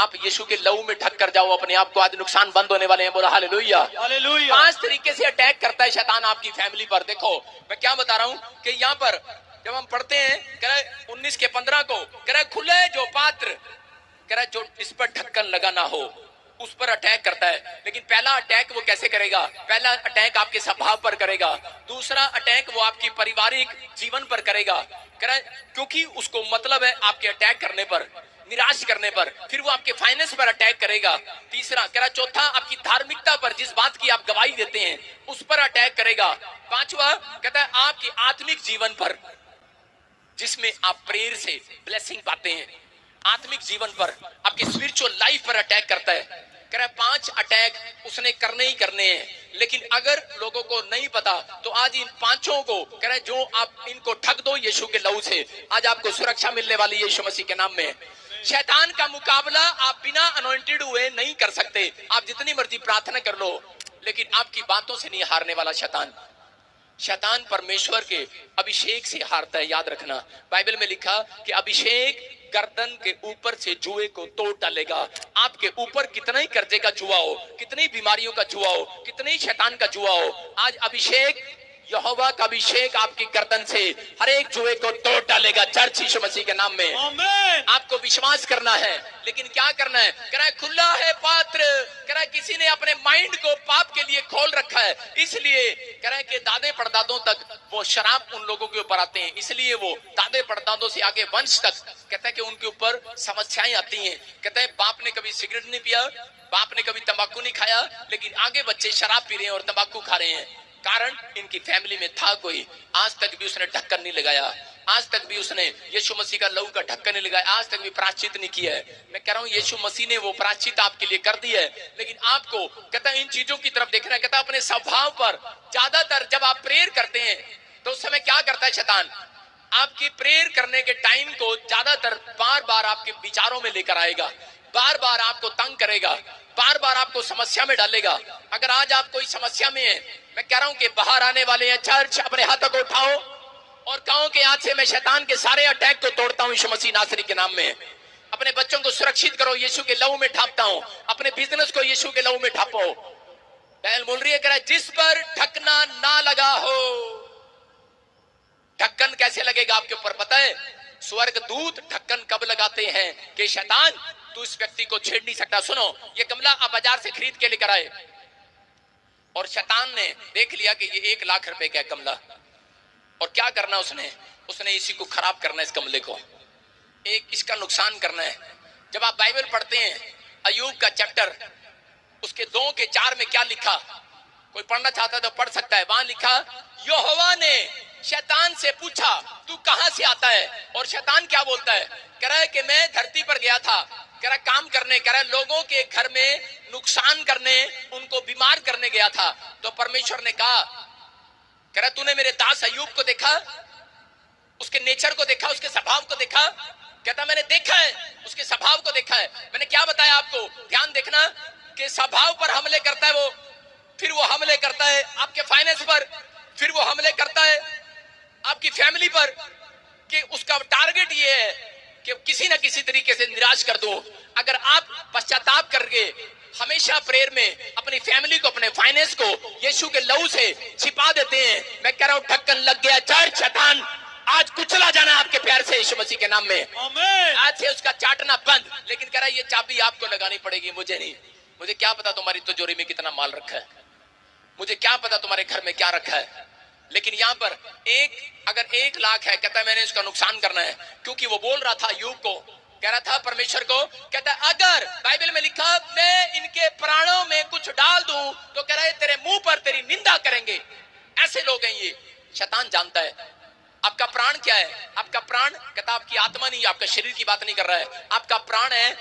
आप यीशु के लहू में ढक कर जाओ अपने आप को, आज नुकसान बंद होने वाले हैं। बोला हालेलुया। 5 तरीके से अटैक करता है शैतान आपकी फैमिली पर। देखो मैं क्या बता रहा हूं कि यहाँ पर जब हम पढ़ते हैं, कह रहा है 19 के 15 को, कह रहा है खुले जो पात्र, कह रहा है जो इस पर ढक्कन लगा ना हो उस पर अटैक करता है। लेकिन पहला अटैक वो कैसे करेगा? पहला अटैक आपके स्वभाव पर करेगा, दूसरा अटैक वो आपकी पारिवारिक जीवन पर करेगा, कह रहा है क्योंकि उसको मतलब है आपके अटैक करने पर, निराश करने पर। फिर वो आपके फाइनेंस पर अटैक करेगा, तीसरा कह रहा चौथा आपकी धार्मिकता पर, जिस बात की आप गवाही देते हैं उस पर अटैक करेगा, पांचवा कहता है आपकी आत्मिक जीवन पर, जिसमें आप प्रेयर से ब्लेसिंग पाते हैं, आत्मिक जीवन पर, आपकी स्पिरिचुअल लाइफ पर अटैक करता है। कह रहा है 5 अटैक उसने करने ही करने हैं। लेकिन अगर लोगों को नहीं पता तो आज इन 5 को कह रहा है जो आप इनको ठग दो यीशु के लहू से, आज आपको सुरक्षा मिलने वाली है यीशु मसीह के नाम में। शैतान का मुकाबला आप बिना अनॉइंटेड हुए नहीं कर सकते। आप जितनी मर्जी प्रार्थना कर लो, लेकिन आपकी बातों से नहीं हारने वाला शैतान। शैतान परमेश्वर के अभिषेक से हारता है, याद रखना। बाइबल में लिखा कि अभिषेक गर्दन के ऊपर से जुए को तोड़ डालेगा। आपके ऊपर कितना ही कर्जे का जुआ हो, कितनी बीमारियों का जुआ हो, कितनी शैतान का जुआ हो, आज अभिषेक, यहोवा का अभिषेक आपकी गर्दन से हर एक जुए को तोड़ डालेगा, चर्च यीशु मसीह के नाम में। आपको विश्वास करना है, लेकिन क्या करना है? कह रहा है खुला है पात्र। कह रहा है किसी ने अपने माइंड को पाप के लिए खोल रखा है, इसलिए कह रहा है कि दादे परदादों तक वो शराब उन लोगों के ऊपर आते हैं, इसलिए वो दादे परदादों से आगे वंश तक कहता है कि उनके ऊपर समस्याएं आती हैं। कहता है बाप ने कभी सिगरेट नहीं पिया, बाप ने कभी तंबाकू नहीं खाया, लेकिन आगे बच्चे शराब पी रहे हैं और तंबाकू खा रहे हैं। कारण इनकी फैमिली में था कोई, आज तक भी उसने ढक्कन नहीं लगाया, आज तक भी उसने यीशु मसीह का लहू का ढक्कन नहीं लगाया, आज तक भी प्रायश्चित नहीं किया है। मैं कह रहा हूं यीशु मसीह ने वो प्रायश्चित आपके लिए कर दी है, लेकिन आपको कहता है इन चीजों की तरफ देखना है। कहता है अपने स्वभाव पर, ज्यादातर जब आप प्रेयर करते हैं तो उस समय क्या करता है शैतान? आपकी प्रेयर करने के टाइम को ज्यादातर बार बार आपके विचारों में लेकर आएगा, बार बार आपको तंग करेगा, बार बार आपको समस्या में डालेगा। अगर आज आप कोई समस्या में है, मैं कह रहा हूं कि बाहर आने वाले हैं चर्च, अपने हाथों को उठाओ और कहो कि आज से मैं शैतान के सारे अटैक को तोड़ता हूं यीशु मसीह नासरी के नाम में। अपने बच्चों को सुरक्षित करो, यीशु के लहू में ढापता हूं। अपने बिजनेस को यीशु के लहू में ढापो। बैल बोल रही है, कह रहा है जिस पर ढकना ना लगा हो। ढक्कन कैसे लगेगा आपके ऊपर पता है? स्वर्ग दूत ढक्कन कब लगाते हैं कि शैतान तू इस व्यक्ति को छेड़ नहीं सकता। सुनो, ये गमला आप बाजार से खरीद के लेकर आए और शैतान ने देख लिया कि ये 1 लाख रुपए का गमला, और क्या करना उसने इसी को खराब करना है, इस गमले को एक इसका नुकसान करना है। जब आप बाइबल पढ़ते हैं अय्यूब का चैप्टर, उसके 2 के 4 में क्या लिखा? कोई पढ़ना चाहता है तो पढ़ सकता है। वहां लिखा यहोवा ने शैतान से पूछा तू कहां से आता है? और शैतान क्या बोलता है? कह रहा है कि मैं धरती पर गया था, कह रहा काम करने, कह रहा लोगों के घर में नुकसान करने, उनको बीमार करने गया था। तो परमेश्वर ने कहा, कह रहा तूने मेरे दास अय्यूब को देखा, उसके नेचर को देखा, उसके स्वभाव को देखा? कहता मैंने देखा है, उसके स्वभाव को देखा है। मैंने क्या बताया आपको? ध्यान देखना कि स्वभाव पर हमले करता है वो, फिर वो हमले करता है आपके फाइनेंस पर, फिर वो हमले करता है आपकी फैमिली पर, कि उसका टारगेट ये है कि किसी ना किसी तरीके से निराश कर दो। अगर आप पश्चाताप करके हमेशा प्रेयर में अपनी फैमिली को, अपने फाइनेंस को यीशु के लहू से छिपा देते हैं, मैं कह रहा हूं ढक्कन लग गया। चर्च शैतान आज कुचला जाना आपके प्यार से यीशु मसीह के नाम में। आज से उसका चाटना बंद। लेकिन कह रहा है ये चाबी आपको लगानी पड़ेगी, मुझे नहीं। मुझे क्या पता तुम्हारी तिजोरी में कितना माल रखा है, मुझे क्या पता तुम्हारे घर में क्या रखा है। लेकिन यहाँ पर अगर 1 लाख है, कहता है मैंने इसका नुकसान करना है। क्योंकि वो बोल रहा था अय्यूब को, कह रहा था परमेश्वर को, कहता है अगर बाइबल में लिखा मैं इनके प्राणों में कुछ डाल दूं तो कह रहा है तेरे मुंह पर तेरी निंदा करेंगे। ऐसे लोग हैं ये। शैतान जानता है आपका प्राण क्या है। आपका प्राण, कहता आपकी आत्मा नहीं, आपका शरीर की बात नहीं कर रहा है। आपका प्राण है,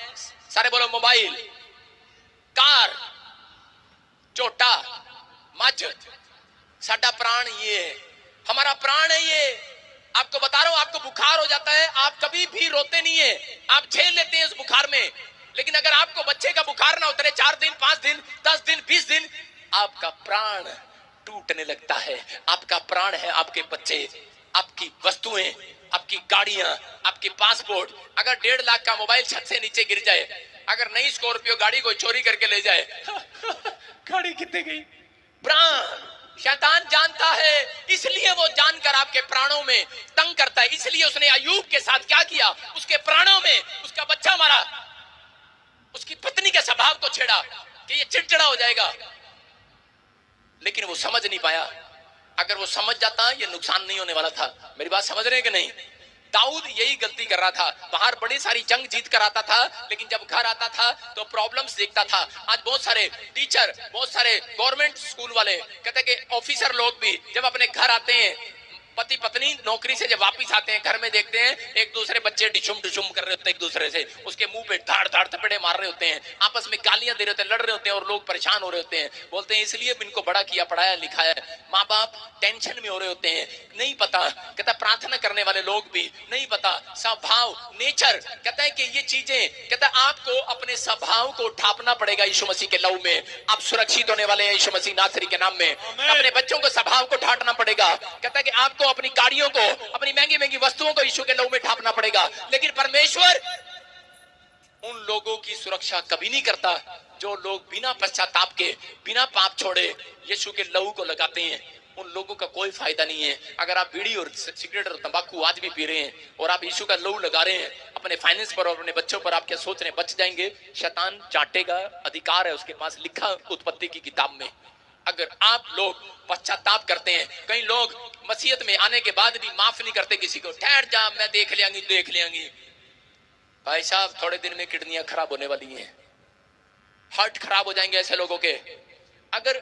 सारे बोलो मोबाइल, कार, चोटा, मज, साडा प्राण ये है, हमारा प्राण है ये। आपको बता रहा हूं, आपको बुखार हो जाता है, आप कभी भी रोते नहीं है, आप झेल लेते हैं उस बुखार में। लेकिन अगर आपको बच्चे का बुखार ना उतरे 4 दिन, 5 दिन, 10 दिन, 20 दिन, आपका प्राण टूटने लगता है। आपका प्राण है आपके बच्चे, आपकी वस्तुएं, आपकी गाड़ियां, आपके पासपोर्ट। अगर 1.5 लाख का मोबाइल छत से नीचे गिर जाए, अगर नई स्कॉर्पियो गाड़ी को चोरी करके ले जाए, गाड़ी कितने गई? प्राण। शैतान जानता है, इसलिए वो जानकर आपके प्राणों में तंग करता है। इसलिए उसने अय्यूब के साथ क्या किया, उसके प्राणों में उसका बच्चा मारा, उसकी पत्नी के स्वभाव को छेड़ा कि ये चिड़चिड़ा हो जाएगा, लेकिन वो समझ नहीं पाया। अगर वो समझ जाता ये नुकसान नहीं होने वाला था। मेरी बात समझ रहे हैं कि नहीं? दाऊद यही गलती कर रहा था, बाहर बड़ी सारी जंग जीत कर आता था, लेकिन जब घर आता था तो प्रॉब्लम्स देखता था। आज बहुत सारे टीचर, बहुत सारे गवर्नमेंट स्कूल वाले, कहते हैं कि ऑफिसर लोग भी जब अपने घर आते हैं, पति पत्नी नौकरी से जब वापस आते हैं, घर में देखते हैं एक दूसरे बच्चे डिशुम डिशुम कर रहे होते हैं एक दूसरे से, उसके मुंह पे धाड़ धाड़ थपेड़े मार रहे होते हैं, आपस में गालियां दे रहे होते हैं, लड़ रहे होते हैं, और लोग परेशान हो रहे होते हैं। बोलते हैं इसलिए इनको बड़ा किया, पढ़ाया लिखाया। माँ बाप टेंशन में हो रहे होते हैं, नहीं पता। कहता प्रार्थना करने वाले लोग भी नहीं पता, स्वभाव नेचर, कहता है कि ये चीजें, कहता आपको अपने स्वभाव को ढापना पड़ेगा यीशु मसीह के लहू में। आप सुरक्षित होने वाले हैं यीशु मसीह नासरी के नाम में। अपने बच्चों को स्वभाव को ढांटना पड़ेगा। कहता है कि आपको अपनी गाड़ियों को, अपनी महंगी महंगी वस्तुओं को यीशु के लहू में ढांपना पड़ेगा। लेकिन परमेश्वर उन लोगों की सुरक्षा कभी नहीं करता जो लोग बिना पश्चाताप के, बिना पाप छोड़े यीशु के लहू को लगाते हैं। उन लोगों का कोई फायदा नहीं है। अगर आप बीड़ी और सिगरेट और तंबाकू आज भी पी रहे हैं और आप यीशु का लहू लगा रहे हैं अपने फाइनेंस पर और अपने बच्चों पर, आप क्या सोच रहे हैं बच जाएंगे? शैतान चाटेगा, अधिकार है उसके पास, लिखा उत्पत्ति की किताब में। अगर आप लोग पश्चाताप करते हैं, कई लोग मसीहत में आने के बाद भी माफ नहीं करते किसी को, ठहर जा मैं देख लियांगी देख लियांगी। भाई साहब थोड़े दिन में किडनियां खराब होने वाली हैं, हार्ट खराब हो जाएंगे ऐसे लोगों के। अगर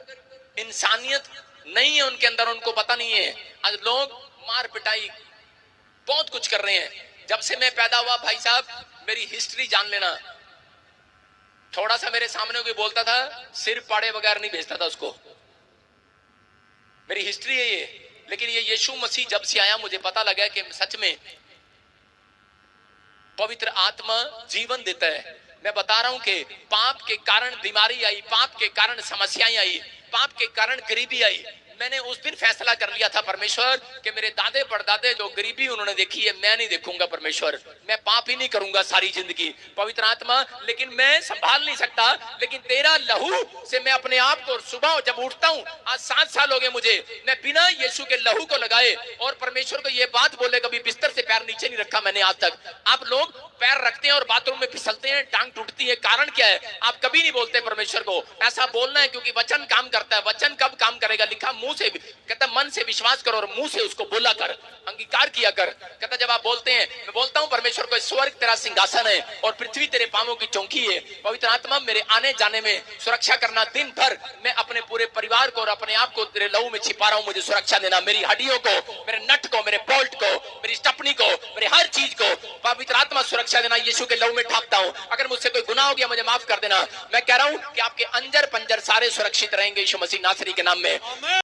इंसानियत नहीं है उनके अंदर, उनको पता नहीं है। आज लोग मार पिटाई बहुत कुछ कर रहे हैं। जब से मैं पैदा हुआ भाई साहब, मेरी हिस्ट्री जान लेना, थोड़ा सा मेरे सामने कोई बोलता था सिर पाड़े बगैर नहीं भेजता था उसको। मेरी हिस्ट्री है ये। लेकिन ये यीशु मसीह जब से आया मुझे पता लगा कि सच में पवित्र आत्मा जीवन देता है। मैं बता रहा हूं कि पाप के कारण बीमारी आई, पाप के कारण समस्याएं आई, पाप के कारण गरीबी आई। मैंने उस दिन फैसला कर लिया था परमेश्वर कि मेरे दादे परदादे जो गरीबी उन्होंने देखी है मैं नहीं देखूंगा परमेश्वर, मैं पाप ही नहीं करूंगा सारी जिंदगी। पवित्र आत्मा लेकिन मैं संभाल नहीं सकता, लेकिन तेरा लहू से मैं अपने आप को, सुबह जब उठता हूं, आज 7 साल हो गए मुझे, मैं बिना यीशु के लहू को लगाए और परमेश्वर को ये बात बोले, कभी बिस्तर से पैर नीचे नहीं रखा मैंने आज तक। आप लोग पैर रखते हैं और बाथरूम में फिसलते हैं, टांग टूटती है, कारण क्या है? आप कभी नहीं बोलते परमेश्वर को। ऐसा बोलना है क्योंकि वचन काम करता है। वचन कब काम करेगा? लिखा मुंह से, कहता मन से विश्वास करो और मुंह से उसको बोला कर, अंगीकार किया कर। कहता जब आप बोलते हैं, मैं बोलता हूं परमेश्वर को स्वर्ग तेरा सिंहासन है और पृथ्वी तेरे पांवों की चौकी है। पवित्र आत्मा मेरे आने जाने में सुरक्षा करना, दिन भर मैं अपने पूरे परिवार को और अपने आप को तेरे लहू में छिपा रहा हूं, मुझे सुरक्षा देना। मेरी हड्डियों को, मेरे नट को, मेरे बोल्ट को, मेरी स्टपनी को, मेरे हर चीज को पवित्र आत्मा सुरक्षा देना, यीशु के लहू में ढांपता हूं। अगर मुझसे कोई गुनाह हो गया मुझे माफ कर देना। मैं कह रहा हूं कि आपके अंजर पंजर सारे सुरक्षित रहेंगे यीशु मसीह नासरी के नाम में।